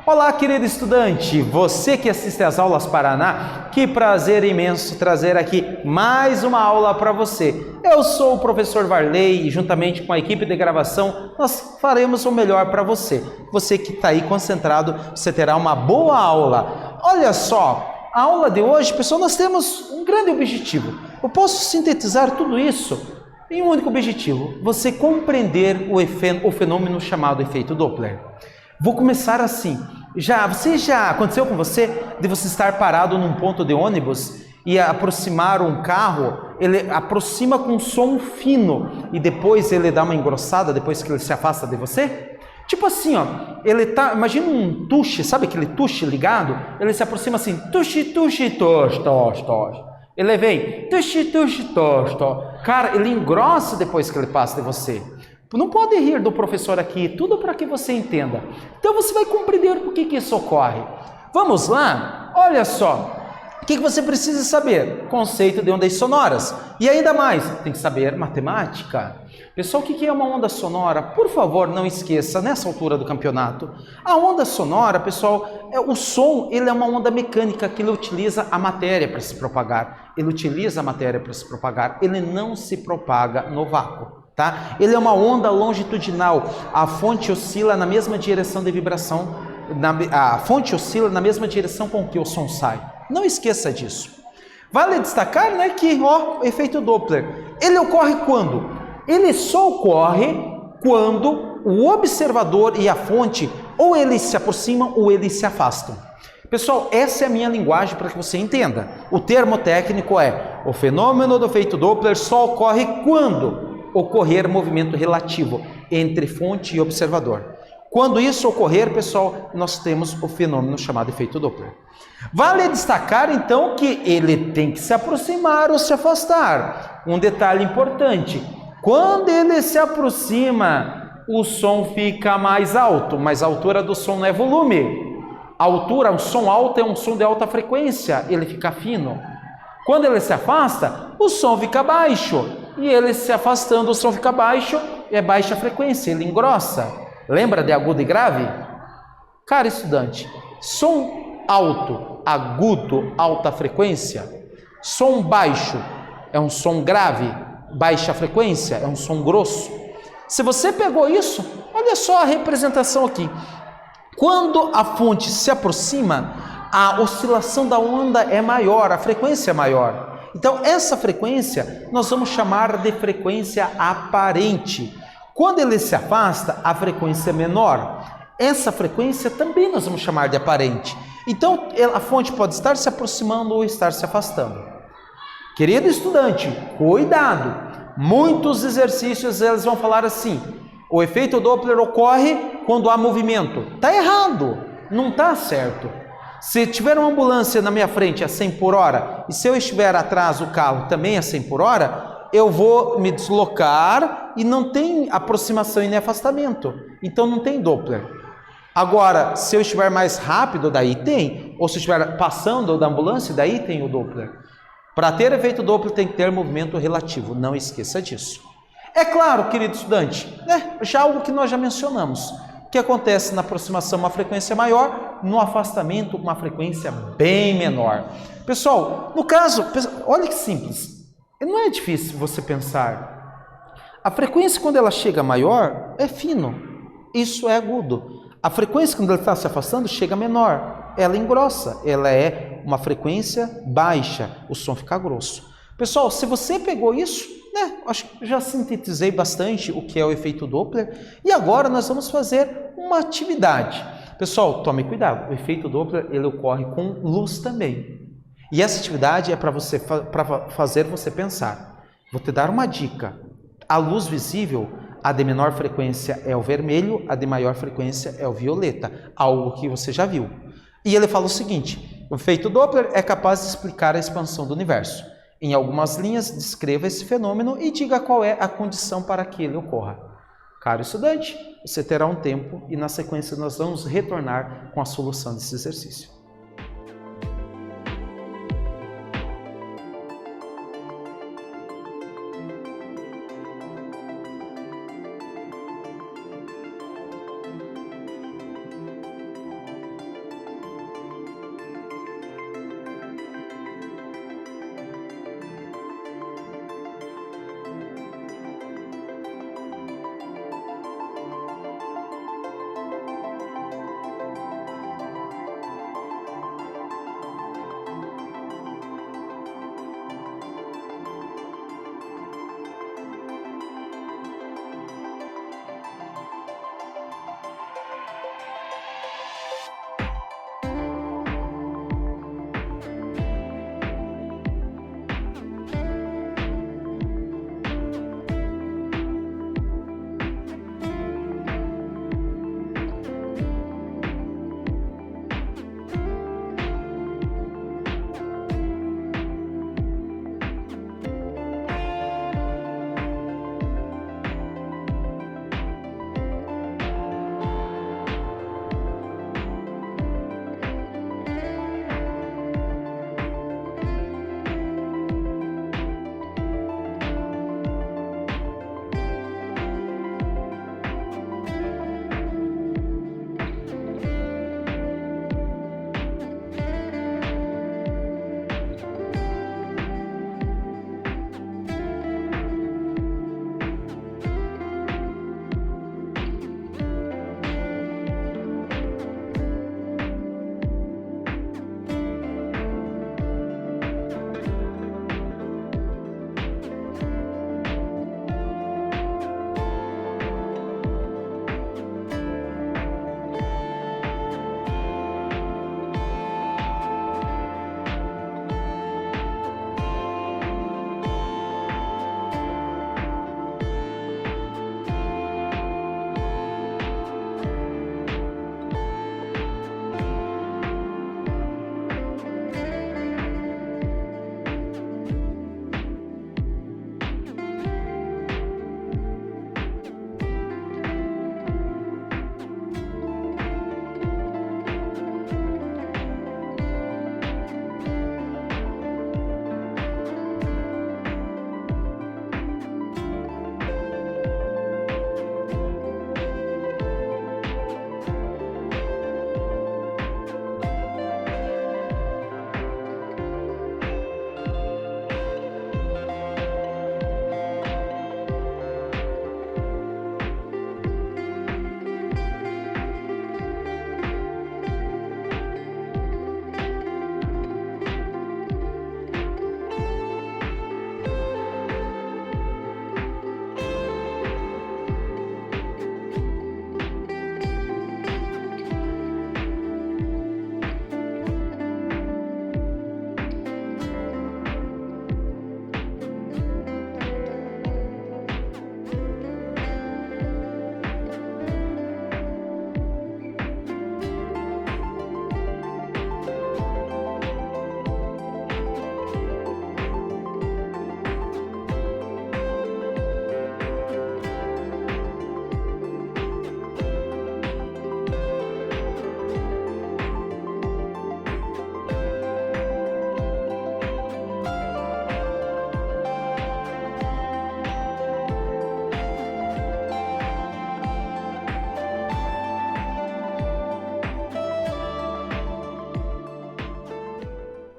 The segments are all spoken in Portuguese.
Olá, querido estudante, você que assiste às aulas Paraná, que prazer imenso trazer aqui mais uma aula para você. Eu sou o professor Varley e juntamente com a equipe de gravação nós faremos o melhor para você. Você que está aí concentrado, você terá uma boa aula. Olha só, a aula de hoje, pessoal, nós temos um grande objetivo. Eu posso sintetizar tudo isso em um único objetivo: você compreender o fenômeno chamado efeito Doppler. Vou começar assim. Já aconteceu com você de você estar parado num ponto de ônibus e aproximar um carro, ele aproxima com um som fino e depois ele dá uma engrossada depois que ele se afasta de você? Tipo assim, ó, imagina um tuche, sabe aquele tuche ligado? Ele se aproxima assim, tuche, tuche, tos, tos, tos. Ele vem, tuche, tuche, tos, tos. Cara, ele engrossa depois que ele passa de você. Não pode rir do professor aqui, tudo para que você entenda. Então você vai compreender por que isso ocorre. Vamos lá? Olha só. O que você precisa saber? Conceito de ondas sonoras. E ainda mais, tem que saber matemática. Pessoal, o que é uma onda sonora? Por favor, não esqueça, nessa altura do campeonato, a onda sonora, pessoal, o som, ele é uma onda mecânica que ele utiliza a matéria para se propagar. Ele utiliza a matéria para se propagar, ele não se propaga no vácuo. Tá? Ele é uma onda longitudinal, a fonte oscila na mesma direção de vibração, a fonte oscila na mesma direção com que o som sai. Não esqueça disso. Vale destacar, né, que o efeito Doppler, ele ocorre quando? Ele só ocorre quando o observador e a fonte ou eles se aproximam ou eles se afastam. Pessoal, essa é a minha linguagem para que você entenda. O termo técnico é: o fenômeno do efeito Doppler só ocorre quando ocorrer movimento relativo entre fonte e observador. Quando isso ocorrer, pessoal, nós temos o fenômeno chamado efeito Doppler. Vale destacar, então, que ele tem que se aproximar ou se afastar. Um detalhe importante: quando ele se aproxima, o som fica mais alto, mas a altura do som não é volume. A altura, um som alto é um som de alta frequência, ele fica fino. Quando ele se afasta, o som fica baixo. E ele se afastando, o som fica baixo, é baixa frequência, ele engrossa. Lembra de agudo e grave? Cara estudante, som alto, agudo, alta frequência. Som baixo é um som grave, baixa frequência, é um som grosso. Se você pegou isso, olha só a representação aqui. Quando a fonte se aproxima, a oscilação da onda é maior, a frequência é maior. Então, essa frequência nós vamos chamar de frequência aparente. Quando ele se afasta, a frequência é menor. Essa frequência também nós vamos chamar de aparente. Então, a fonte pode estar se aproximando ou estar se afastando. Querido estudante, cuidado! Muitos exercícios eles vão falar assim: o efeito Doppler ocorre quando há movimento. Está errado, não está certo. Se tiver uma ambulância na minha frente a 100 por hora, e se eu estiver atrás do carro também a 100 por hora, eu vou me deslocar e não tem aproximação e nem afastamento. Então não tem Doppler. Agora, se eu estiver mais rápido, daí tem. Ou se eu estiver passando da ambulância, daí tem o Doppler. Para ter efeito Doppler tem que ter movimento relativo. Não esqueça disso. É claro, querido estudante, já algo que nós já mencionamos. O que acontece na aproximação, uma frequência maior, no afastamento, uma frequência bem menor. Pessoal, no caso, olha que simples, não é difícil você pensar. A frequência, quando ela chega maior, é fino, isso é agudo. A frequência, quando ela está se afastando, chega menor, ela engrossa, ela é uma frequência baixa, o som fica grosso. Pessoal, se você pegou isso, acho que já sintetizei bastante o que é o efeito Doppler, e agora nós vamos fazer uma atividade. Pessoal, tome cuidado, o efeito Doppler ele ocorre com luz também. E essa atividade é para fazer você pensar. Vou te dar uma dica: a luz visível, a de menor frequência é o vermelho, a de maior frequência é o violeta, algo que você já viu. E ele fala o seguinte: o efeito Doppler é capaz de explicar a expansão do universo. Em algumas linhas, descreva esse fenômeno e diga qual é a condição para que ele ocorra. Caro estudante, você terá um tempo e na sequência nós vamos retornar com a solução desse exercício.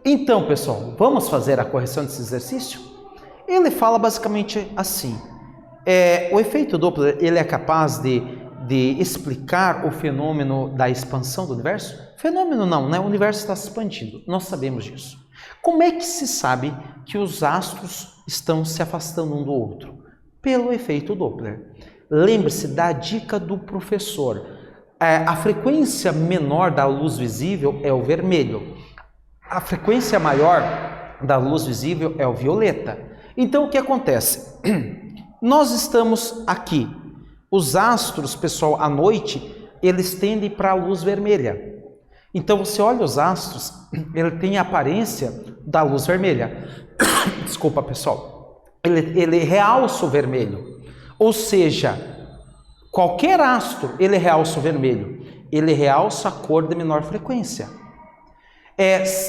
Então, pessoal, vamos fazer a correção desse exercício? Ele fala basicamente assim, o efeito Doppler ele é capaz de explicar o fenômeno da expansão do universo? Fenômeno não, né? O universo está se expandindo, nós sabemos disso. Como é que se sabe que os astros estão se afastando um do outro? Pelo efeito Doppler. Lembre-se da dica do professor. A frequência menor da luz visível é o vermelho. A frequência maior da luz visível é o violeta. Então, o que acontece? Nós estamos aqui. Os astros, pessoal, à noite, eles tendem para a luz vermelha. Então, você olha os astros, ele tem a aparência da luz vermelha. Desculpa, pessoal. Ele realça o vermelho. Ou seja, qualquer astro, ele realça o vermelho. Ele realça a cor de menor frequência.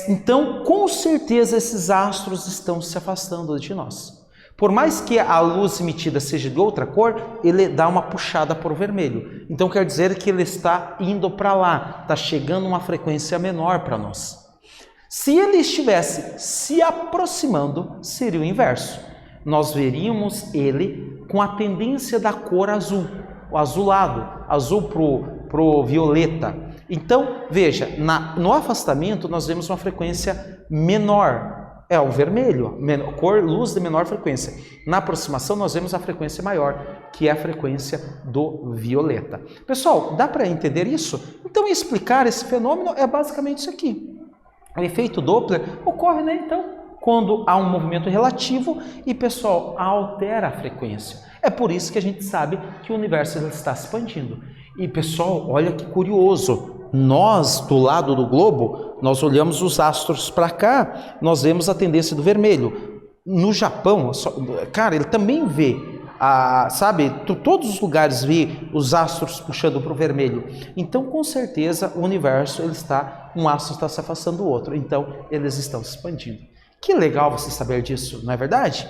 Então, com certeza, esses astros estão se afastando de nós. Por mais que a luz emitida seja de outra cor, ele dá uma puxada para o vermelho. Então, quer dizer que ele está indo para lá, está chegando uma frequência menor para nós. Se ele estivesse se aproximando, seria o inverso. Nós veríamos ele com a tendência da cor azul, o azulado, azul para o violeta. Então, veja, no afastamento nós vemos uma frequência menor, é o vermelho, luz de menor frequência. Na aproximação nós vemos a frequência maior, que é a frequência do violeta. Pessoal, dá para entender isso? Então, explicar esse fenômeno é basicamente isso aqui. O efeito Doppler ocorre, né, então, quando há um movimento relativo e, pessoal, altera a frequência. É por isso que a gente sabe que o universo está se expandindo. E, pessoal, olha que curioso. Nós, do lado do globo, nós olhamos os astros para cá, nós vemos a tendência do vermelho. No Japão, cara, ele também vê, sabe, todos os lugares vê os astros puxando para o vermelho. Então, com certeza, o universo, um astro está se afastando do outro. Então, eles estão se expandindo. Que legal você saber disso, não é verdade?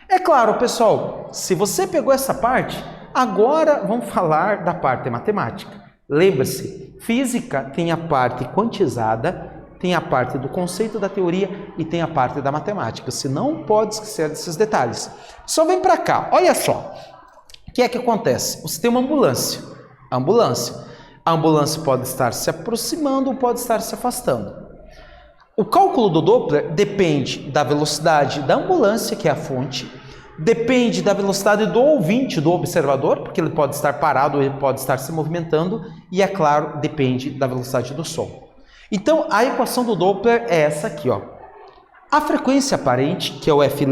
É claro, pessoal, se você pegou essa parte, agora vamos falar da parte matemática. Lembre-se, física tem a parte quantizada, tem a parte do conceito da teoria e tem a parte da matemática. Você não pode esquecer desses detalhes. Só vem para cá, olha só. O que é que acontece? Você tem uma ambulância. A ambulância pode estar se aproximando ou pode estar se afastando. O cálculo do Doppler depende da velocidade da ambulância, que é a fonte, depende da velocidade do ouvinte, do observador, porque ele pode estar parado, ele pode estar se movimentando, e, é claro, depende da velocidade do som. Então, a equação do Doppler é essa aqui, ó. A frequência aparente, que é o F',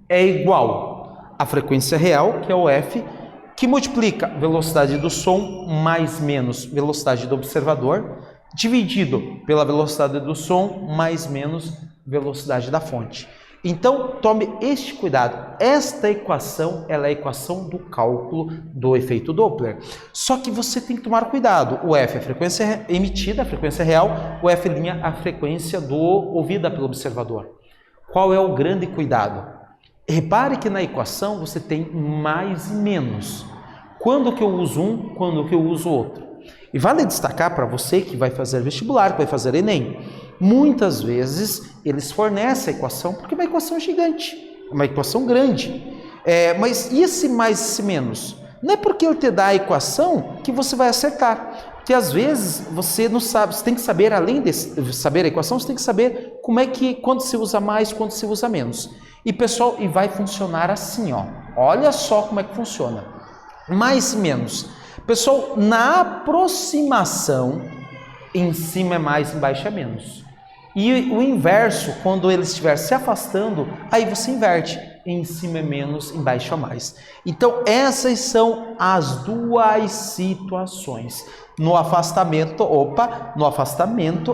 é igual à frequência real, que é o F, que multiplica velocidade do som mais menos velocidade do observador, dividido pela velocidade do som mais menos velocidade da fonte. Então, tome este cuidado. Esta equação, ela é a equação do cálculo do efeito Doppler. Só que você tem que tomar cuidado. O F é a frequência emitida, a frequência real. O F' é a frequência ouvida pelo observador. Qual é o grande cuidado? Repare que na equação você tem mais e menos. Quando que eu uso um, quando que eu uso outro. E vale destacar para você que vai fazer vestibular, que vai fazer Enem, muitas vezes eles fornecem a equação, porque é uma equação gigante, uma equação grande. Mas e esse mais e esse menos? Não é porque ele te dá a equação que você vai acertar. Porque às vezes você não sabe, você tem que saber, além de saber a equação, você tem que saber quando se usa mais, quando se usa menos. E pessoal, vai funcionar assim, ó. Olha só como é que funciona. Mais e menos. Pessoal, na aproximação, em cima é mais, embaixo é menos. E o inverso, quando ele estiver se afastando, aí você inverte. Em cima é menos, embaixo é mais. Então, essas são as duas situações. No afastamento,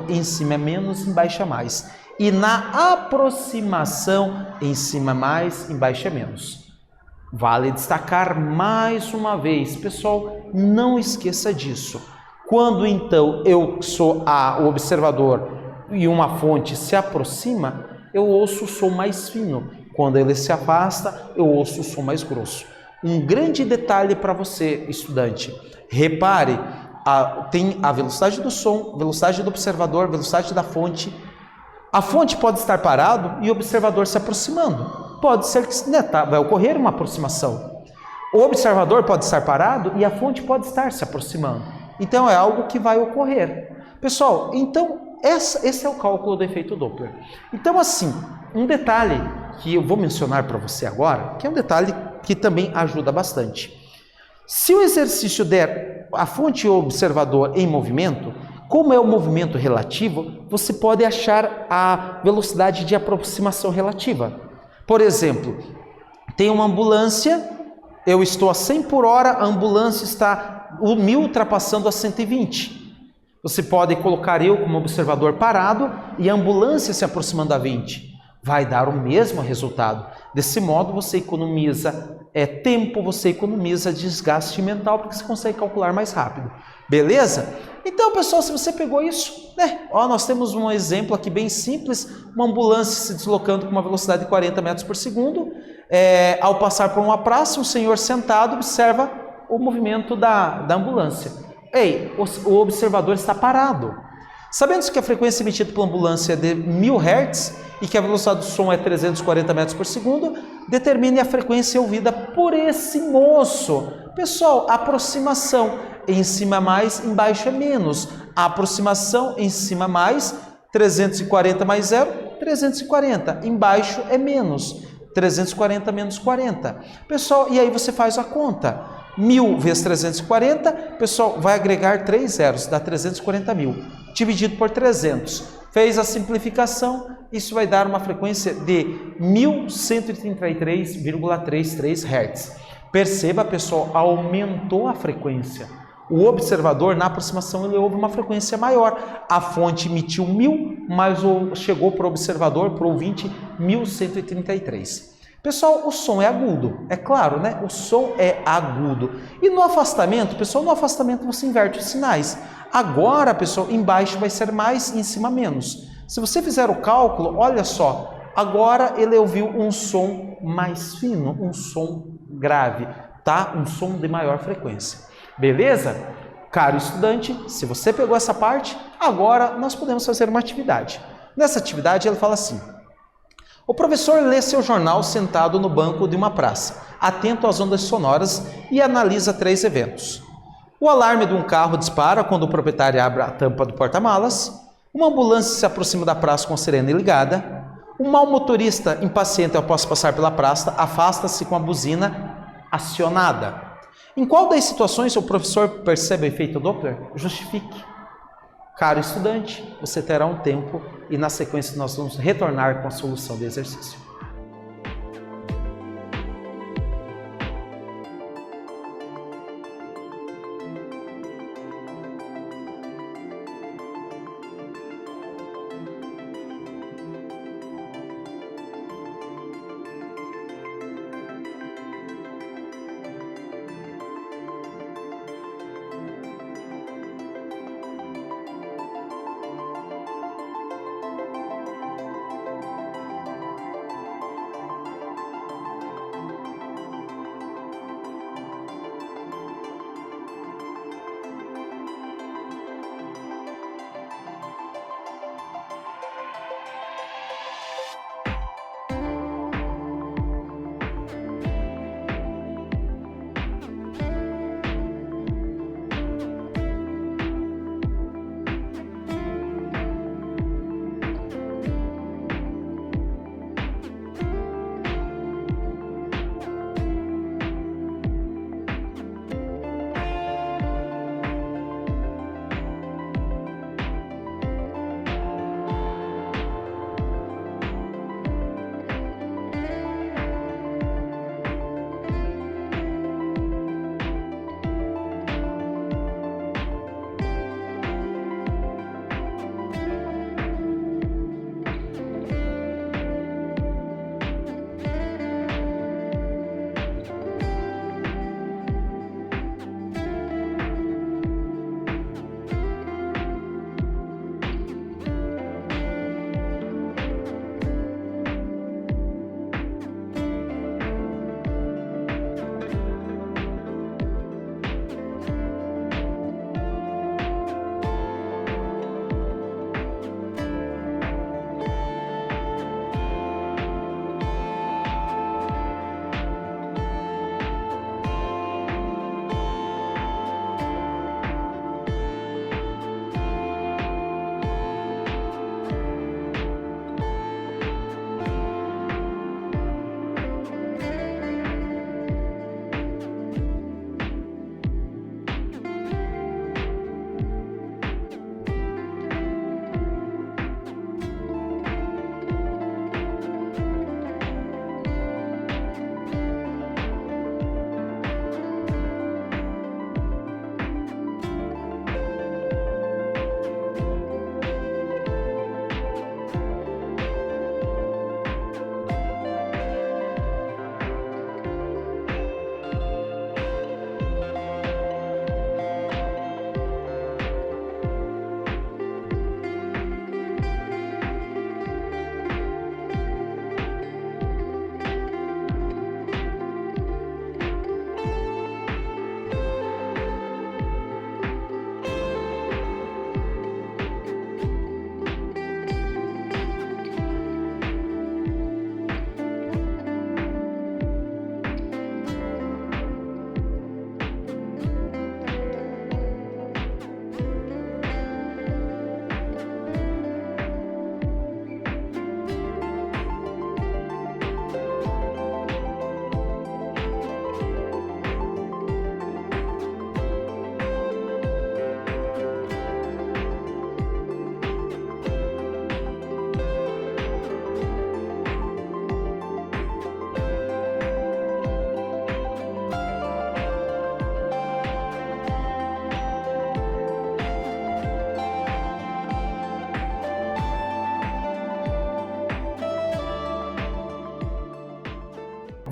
em cima é menos, embaixo é mais. E na aproximação, em cima é mais, embaixo é menos. Vale destacar mais uma vez, pessoal, não esqueça disso. Quando então eu sou o observador e uma fonte se aproxima, eu ouço o som mais fino. Quando ele se afasta, eu ouço o som mais grosso. Um grande detalhe para você, estudante. Repare, tem a velocidade do som, velocidade do observador, velocidade da fonte. A fonte pode estar parado e o observador se aproximando. Pode ser que vai ocorrer uma aproximação. O observador pode estar parado e a fonte pode estar se aproximando. Então é algo que vai ocorrer. Pessoal, então esse é o cálculo do efeito Doppler. Então assim, um detalhe que eu vou mencionar para você agora, que é um detalhe que também ajuda bastante. Se o exercício der a fonte e o observador em movimento, como é o movimento relativo, você pode achar a velocidade de aproximação relativa. Por exemplo, tem uma ambulância, eu estou a 100 por hora, a ambulância está 1000 ultrapassando a 120. Você pode colocar eu como observador parado e a ambulância se aproximando a 20. Vai dar o mesmo resultado. Desse modo, você economiza tempo, você economiza desgaste mental, porque você consegue calcular mais rápido. Beleza? Então, pessoal, se você pegou isso, né? Ó, nós temos um exemplo aqui bem simples, uma ambulância se deslocando com uma velocidade de 40 metros por segundo. Ao passar por uma praça, um senhor sentado observa o movimento da ambulância. Ei, o observador está parado. Sabendo que a frequência emitida pela ambulância é de 1000 Hz e que a velocidade do som é 340 metros por segundo, determine a frequência ouvida por esse moço. Pessoal, aproximação em cima mais, embaixo é menos. A aproximação em cima mais, 340 mais 0, 340. Embaixo é menos, 340 menos 40. Pessoal, e aí você faz a conta. 1000 vezes 340, pessoal, vai agregar 3 zeros, dá 340 mil. Dividido por 300. Fez a simplificação, isso vai dar uma frequência de 1133,33 Hz. Perceba, pessoal, aumentou a frequência. O observador, na aproximação, ele ouve uma frequência maior. A fonte emitiu 1000, mas chegou para o observador, para o ouvinte, 1133. Pessoal, o som é agudo, é claro, né? O som é agudo. E no afastamento, pessoal, no afastamento você inverte os sinais. Agora, pessoal, embaixo vai ser mais, em cima menos. Se você fizer o cálculo, olha só, agora ele ouviu um som mais fino, um som grave, tá? Um som de maior frequência. Beleza? Caro estudante, se você pegou essa parte, agora nós podemos fazer uma atividade. Nessa atividade ele fala assim: o professor lê seu jornal sentado no banco de uma praça, atento às ondas sonoras e analisa 3 eventos. O alarme de um carro dispara quando o proprietário abre a tampa do porta-malas, uma ambulância se aproxima da praça com a sirene ligada, um mau motorista impaciente após passar pela praça afasta-se com a buzina acionada. Em qual das situações o professor percebe o efeito Doppler? Justifique. Caro estudante, você terá um tempo e na sequência nós vamos retornar com a solução do exercício.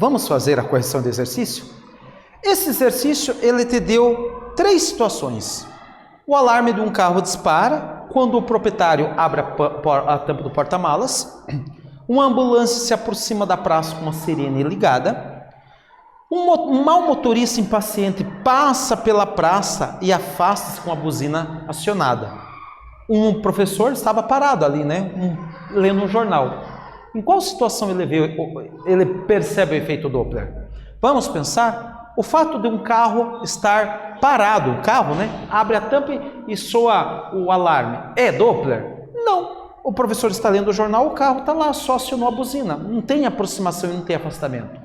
vamos fazer a correção do exercício? Esse exercício, ele te deu 3 situações. O alarme de um carro dispara quando o proprietário abre a tampa do porta-malas. Uma ambulância se aproxima da praça com uma sirene ligada. Um mau motorista impaciente passa pela praça e afasta-se com a buzina acionada. Um professor estava parado ali, lendo um jornal. Em qual situação ele percebe o efeito Doppler? Vamos pensar, o fato de um carro estar parado, o carro, abre a tampa e soa o alarme. É Doppler? Não. O professor está lendo o jornal, o carro está lá, só acionou a buzina. Não tem aproximação e não tem afastamento.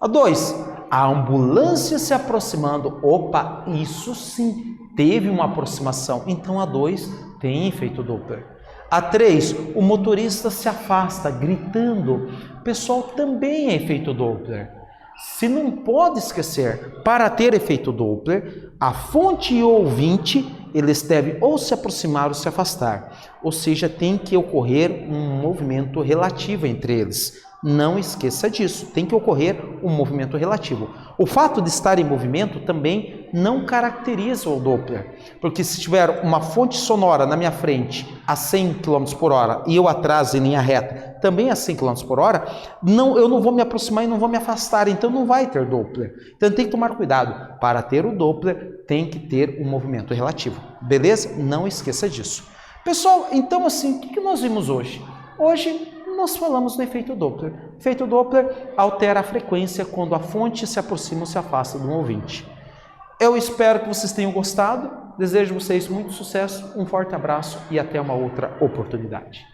A 2, a ambulância se aproximando. Opa, isso sim, teve uma aproximação. Então a 2 tem efeito Doppler. A 3, o motorista se afasta, gritando. Pessoal, também é efeito Doppler. Se não pode esquecer, para ter efeito Doppler, a fonte e o ouvinte, eles devem ou se aproximar ou se afastar. Ou seja, tem que ocorrer um movimento relativo entre eles. Não esqueça disso, tem que ocorrer um movimento relativo. O fato de estar em movimento também não caracteriza o Doppler, porque se tiver uma fonte sonora na minha frente a 100 km por hora e eu atrás em linha reta também a 100 km por hora, eu não vou me aproximar e não vou me afastar, então não vai ter Doppler. Então tem que tomar cuidado, para ter o Doppler tem que ter um movimento relativo, beleza? Não esqueça disso. Pessoal, então assim, o que nós vimos hoje? Hoje nós falamos do efeito Doppler. O efeito Doppler altera a frequência quando a fonte se aproxima ou se afasta do ouvinte. Eu espero que vocês tenham gostado. Desejo a vocês muito sucesso, um forte abraço e até uma outra oportunidade.